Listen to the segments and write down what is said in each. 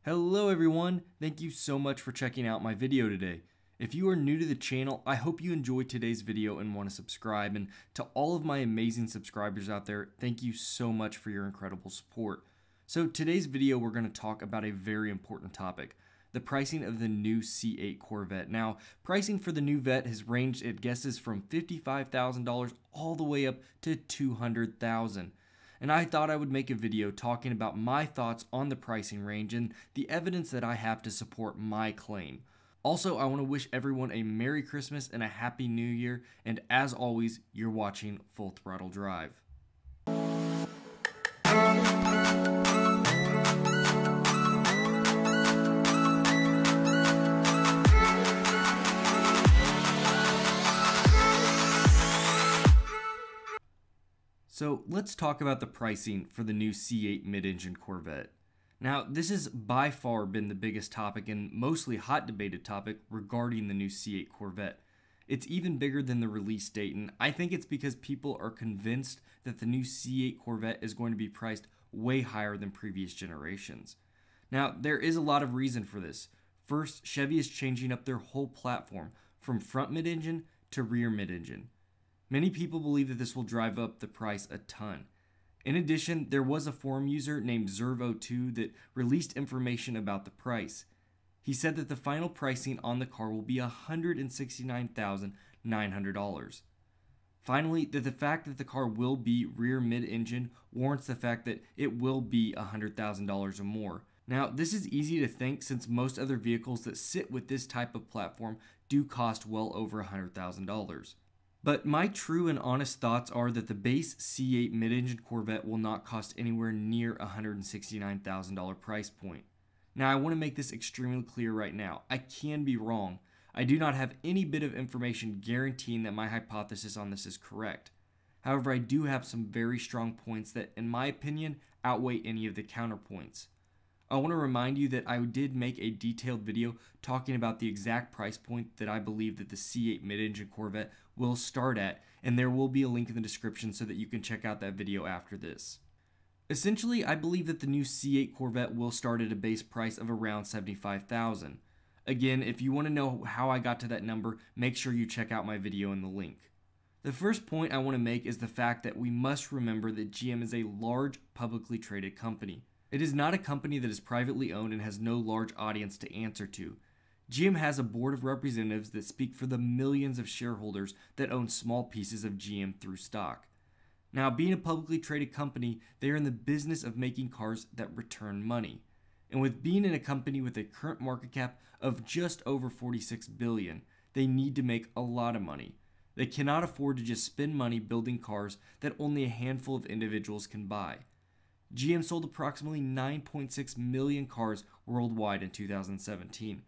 Hello everyone, thank you so much for checking out my video today. If you are new to the channel, I hope you enjoyed today's video and want to subscribe, and to all of my amazing subscribers out there, thank you so much for your incredible support. So today's video we're going to talk about a very important topic, the pricing of the new C8 Corvette. Now, pricing for the new Vette has ranged at guesses from $55,000 all the way up to $200,000. And I thought I would make a video talking about my thoughts on the pricing range and the evidence that I have to support my claim. Also, I want to wish everyone a Merry Christmas and a Happy New Year, and as always, you're watching Full Throttle Drive. So let's talk about the pricing for the new C8 mid-engine Corvette. Now, this has by far been the biggest topic and mostly hot debated topic regarding the new C8 Corvette. It's even bigger than the release date, and I think it's because people are convinced that the new C8 Corvette is going to be priced way higher than previous generations. Now, there is a lot of reason for this. First, Chevy is changing up their whole platform from front mid-engine to rear mid-engine. Many people believe that this will drive up the price a ton. In addition, there was a forum user named Zervo2 that released information about the price. He said that the final pricing on the car will be $169,900. Finally, that the fact that the car will be rear mid-engine warrants the fact that it will be $100,000 or more. Now, this is easy to think since most other vehicles that sit with this type of platform do cost well over $100,000. But my true and honest thoughts are that the base C8 mid-engine Corvette will not cost anywhere near $169,000 price point. Now, I want to make this extremely clear right now. I can be wrong. I do not have any bit of information guaranteeing that my hypothesis on this is correct. However, I do have some very strong points that, in my opinion, outweigh any of the counterpoints. I want to remind you that I did make a detailed video talking about the exact price point that I believe that the C8 mid-engine Corvette will start at, and there will be a link in the description so that you can check out that video after this. Essentially, I believe that the new C8 Corvette will start at a base price of around $75,000. Again, if you want to know how I got to that number, make sure you check out my video in the link. The first point I want to make is the fact that we must remember that GM is a large publicly traded company. It is not a company that is privately owned and has no large audience to answer to. GM has a board of representatives that speak for the millions of shareholders that own small pieces of GM through stock. Now, being a publicly traded company, they are in the business of making cars that return money. And with being in a company with a current market cap of just over $46 billion, they need to make a lot of money. They cannot afford to just spend money building cars that only a handful of individuals can buy. GM sold approximately 9.6 million cars worldwide in 2017.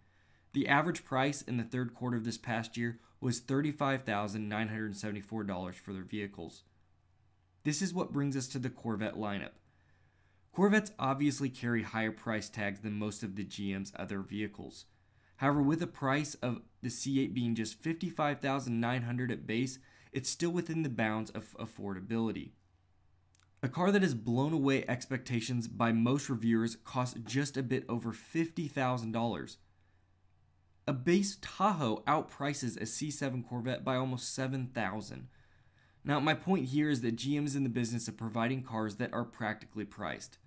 The average price in the third quarter of this past year was $35,974 for their vehicles. This is what brings us to the Corvette lineup. Corvettes obviously carry higher price tags than most of the GM's other vehicles. However, with a price of the C8 being just $55,900 at base, it's still within the bounds of affordability. A car that has blown away expectations by most reviewers costs just a bit over $50,000. A base Tahoe outprices a C7 Corvette by almost $7,000. Now, my point here is that GM is in the business of providing cars that are practically priced.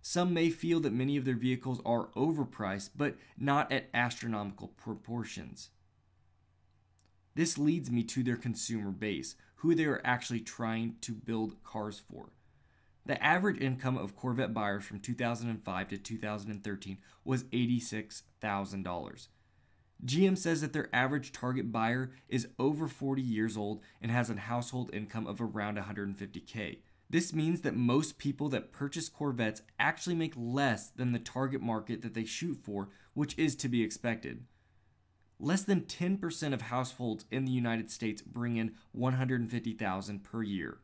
Some may feel that many of their vehicles are overpriced, but not at astronomical proportions. This leads me to their consumer base, who they are actually trying to build cars for. The average income of Corvette buyers from 2005 to 2013 was $86,000. GM says that their average target buyer is over 40 years old and has a household income of around $150K. This means that most people that purchase Corvettes actually make less than the target market that they shoot for, which is to be expected. Less than 10% of households in the United States bring in $150,000 per year.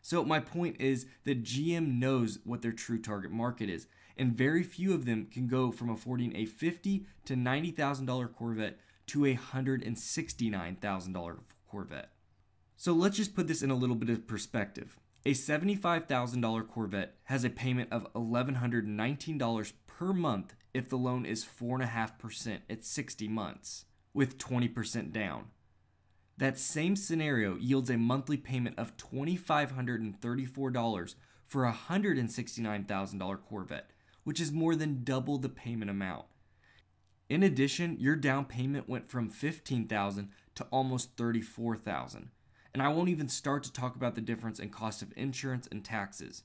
So my point is that GM knows what their true target market is, and very few of them can go from affording a $50,000 to $90,000 Corvette to a $169,000 Corvette. So let's just put this in a little bit of perspective. A $75,000 Corvette has a payment of $1,119 per month if the loan is 4.5% at 60 months, with 20% down. That same scenario yields a monthly payment of $2,534 for a $169,000 Corvette, which is more than double the payment amount. In addition, your down payment went from $15,000 to almost $34,000. And I won't even start to talk about the difference in cost of insurance and taxes.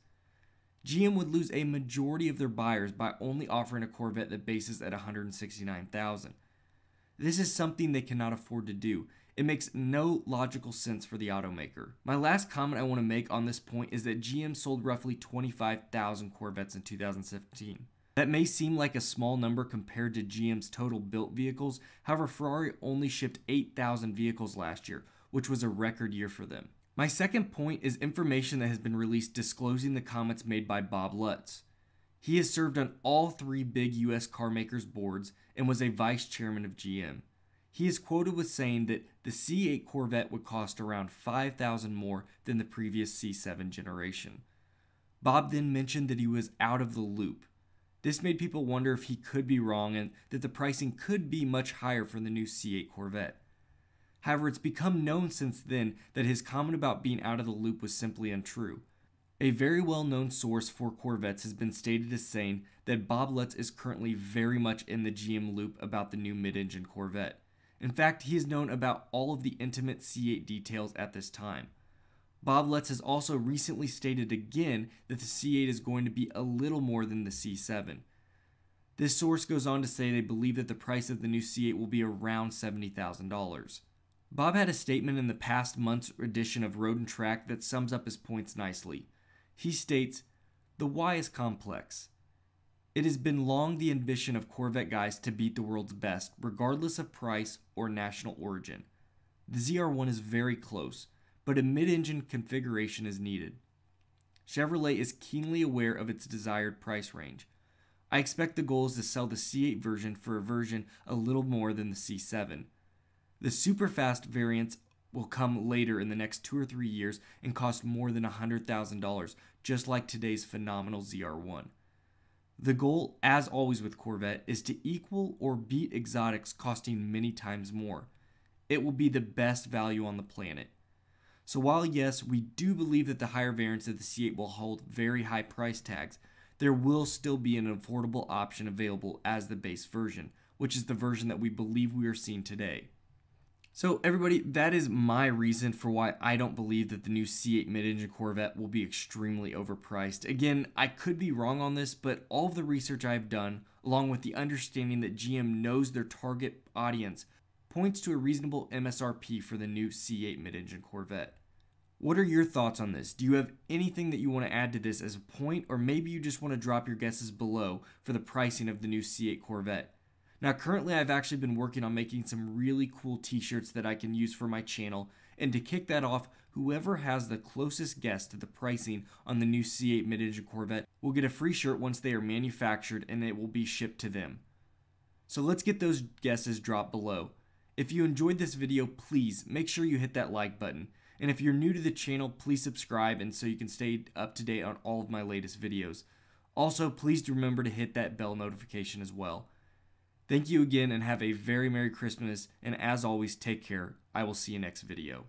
GM would lose a majority of their buyers by only offering a Corvette that bases at $169,000. This is something they cannot afford to do. It makes no logical sense for the automaker. My last comment I want to make on this point is that GM sold roughly 25,000 Corvettes in 2017. That may seem like a small number compared to GM's total built vehicles. However, Ferrari only shipped 8,000 vehicles last year, which was a record year for them. My second point is information that has been released disclosing the comments made by Bob Lutz. He has served on all 3 big US car makers' boards and was a vice chairman of GM. He is quoted with saying that the C8 Corvette would cost around $5,000 more than the previous C7 generation. Bob then mentioned that he was out of the loop. This made people wonder if he could be wrong and that the pricing could be much higher for the new C8 Corvette. However, it's become known since then that his comment about being out of the loop was simply untrue. A very well-known source for Corvettes has been stated as saying that Bob Lutz is currently very much in the GM loop about the new mid-engine Corvette. In fact, he has known about all of the intimate C8 details at this time. Bob Lutz has also recently stated again that the C8 is going to be a little more than the C7. This source goes on to say they believe that the price of the new C8 will be around $70,000. Bob had a statement in the past month's edition of Road and Track that sums up his points nicely. He states, "The why is complex. It has been long the ambition of Corvette guys to beat the world's best, regardless of price or national origin. The ZR1 is very close, but a mid-engine configuration is needed. Chevrolet is keenly aware of its desired price range. I expect the goal is to sell the C8 version for a version a little more than the C7. The super fast variants will come later in the next 2 or 3 years and cost more than $100,000, just like today's phenomenal ZR1. The goal, as always with Corvette, is to equal or beat exotics costing many times more. It will be the best value on the planet. So while yes, we do believe that the higher variants of the C8 will hold very high price tags, there will still be an affordable option available as the base version, which is the version that we believe we are seeing today. So everybody, that is my reason for why I don't believe that the new C8 mid-engine Corvette will be extremely overpriced. Again, I could be wrong on this, but all of the research I've done, along with the understanding that GM knows their target audience, points to a reasonable MSRP for the new C8 mid-engine Corvette. What are your thoughts on this? Do you have anything that you want to add to this as a point, or maybe you just want to drop your guesses below for the pricing of the new C8 Corvette? Now, currently I've actually been working on making some really cool t-shirts that I can use for my channel, and to kick that off, whoever has the closest guess to the pricing on the new C8 mid-engine Corvette will get a free shirt once they are manufactured and it will be shipped to them. So let's get those guesses dropped below. If you enjoyed this video, please make sure you hit that like button. And if you're new to the channel, please subscribe and so you can stay up to date on all of my latest videos. Also, please remember to hit that bell notification as well. Thank you again and have a very Merry Christmas, and as always, take care. I will see you next video.